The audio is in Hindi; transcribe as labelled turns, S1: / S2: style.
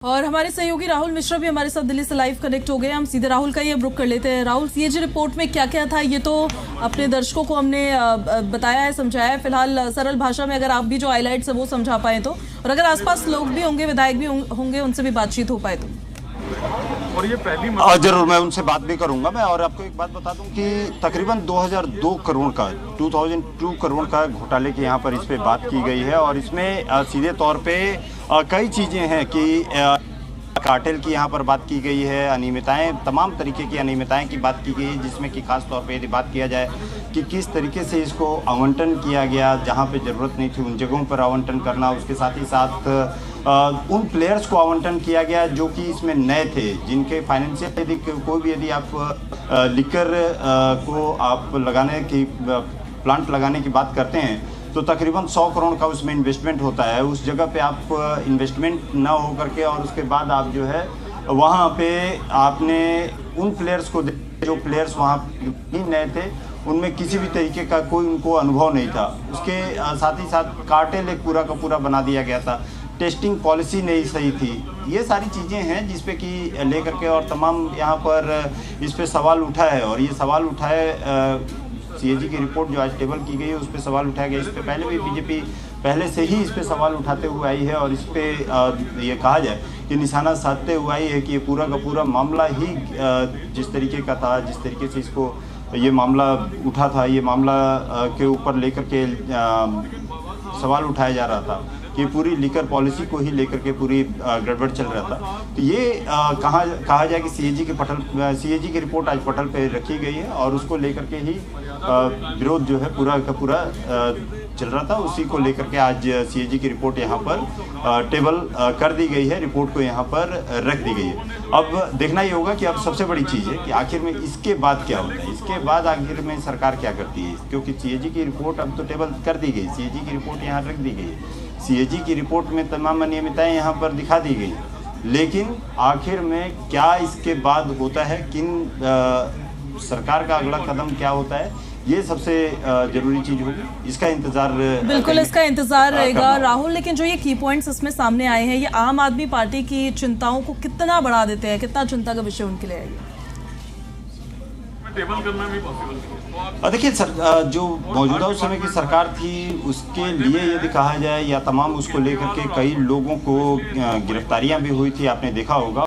S1: और हमारे सहयोगी राहुल मिश्रा भी हमारे साथ दिल्ली से लाइव कनेक्ट हो गए। हम सीधे राहुल का ये रुख कर लेते हैं। राहुल, सीएजी रिपोर्ट में क्या क्या था ये तो अपने दर्शकों को हमने बताया है, समझाया है। फिलहाल सरल भाषा में अगर आप भी जो हाइलाइट्स है वो समझा पाए तो, और अगर आसपास लोग भी होंगे, विधायक भी होंगे, उनसे भी बातचीत हो पाए तो।
S2: और ये पहली
S3: जरूर मैं उनसे बात भी करूंगा। मैं और आपको एक बात बता दूं कि तकरीबन 2002 करोड़ का 2002 करोड़ का घोटाले की यहाँ पर इस पे बात की गई है। और इसमें सीधे तौर पे कई चीज़ें हैं कि कार्टेल की यहाँ पर बात की गई है, अनियमितताएं, तमाम तरीके की अनियमितताएं की बात की गई है, जिसमें कि खास तौर पे यदि बात किया जाए कि किस तरीके से इसको आवंटन किया गया, जहाँ पे ज़रूरत नहीं थी उन जगहों पर आवंटन करना, उसके साथ ही साथ उन प्लेयर्स को आवंटन किया गया जो कि इसमें नए थे, जिनके फाइनेंशियल यदि कोई भी यदि आप लिकर को आप लगाने की प्लांट लगाने की बात करते हैं तो तकरीबन 100 करोड़ का उसमें इन्वेस्टमेंट होता है। उस जगह पे आप इन्वेस्टमेंट ना हो करके और उसके बाद आप जो है वहाँ पे आपने उन प्लेयर्स को जो प्लेयर्स वहाँ ही नए थे उनमें किसी भी तरीके का कोई उनको अनुभव नहीं था। उसके साथ ही साथ कार्टेल एक पूरा का पूरा बना दिया गया था, टेस्टिंग पॉलिसी नहीं सही थी। ये सारी चीज़ें हैं जिस पे कि लेकर के और तमाम यहाँ पर इस पे सवाल उठा है। और ये सवाल उठाए सीएजी की रिपोर्ट जो आज टेबल की गई है उस पर सवाल उठाया गया। इस पे पहले भी बीजेपी पहले से ही इस पे सवाल उठाते हुए आई है और इस पे ये कहा जाए कि निशाना साधते हुए आई है कि ये पूरा का पूरा मामला ही जिस तरीके का था, जिस तरीके से इसको ये मामला उठा था, ये मामला के ऊपर लेकर के सवाल उठाया जा रहा था कि पूरी लिकर पॉलिसी को ही लेकर के पूरी गड़बड़ चल रहा था। तो ये कहा जाए कि सीएजी की रिपोर्ट आज पटल पे रखी गई है और उसको लेकर के ही विरोध जो है पूरा का पूरा चल रहा था। उसी को लेकर के आज सीएजी की रिपोर्ट यहाँ पर टेबल कर दी गई है, रिपोर्ट को यहाँ पर रख दी गई है। अब देखना ये होगा कि अब सबसे बड़ी चीज़ है कि आखिर में इसके बाद क्या होता है, इसके बाद आखिर में सरकार क्या करती है, क्योंकि सीएजी की रिपोर्ट अब तो टेबल कर दी गई, सीएजी की रिपोर्ट यहाँ रख दी गई है। सीएजी की रिपोर्ट में तमाम अनियमितताएं यहाँ पर दिखा दी गई, लेकिन आखिर में क्या इसके बाद होता है, किन सरकार का अगला कदम क्या होता है, ये सबसे जरूरी चीज होगी। इसका इंतजार
S1: बिल्कुल इसका इंतजार रहेगा राहुल। लेकिन जो ये की पॉइंट्स इसमें सामने आए हैं, ये आम आदमी पार्टी की चिंताओं को कितना बढ़ा देते हैं, कितना चिंता का विषय उनके लिए है ये?
S2: टेबल करना भी पॉसिबल।
S3: देखिए सर, जो मौजूदा उस समय की सरकार थी उसके लिए यदि कहा जाए या तमाम उसको लेकर के कई लोगों को गिरफ्तारियां भी हुई थी, आपने देखा होगा।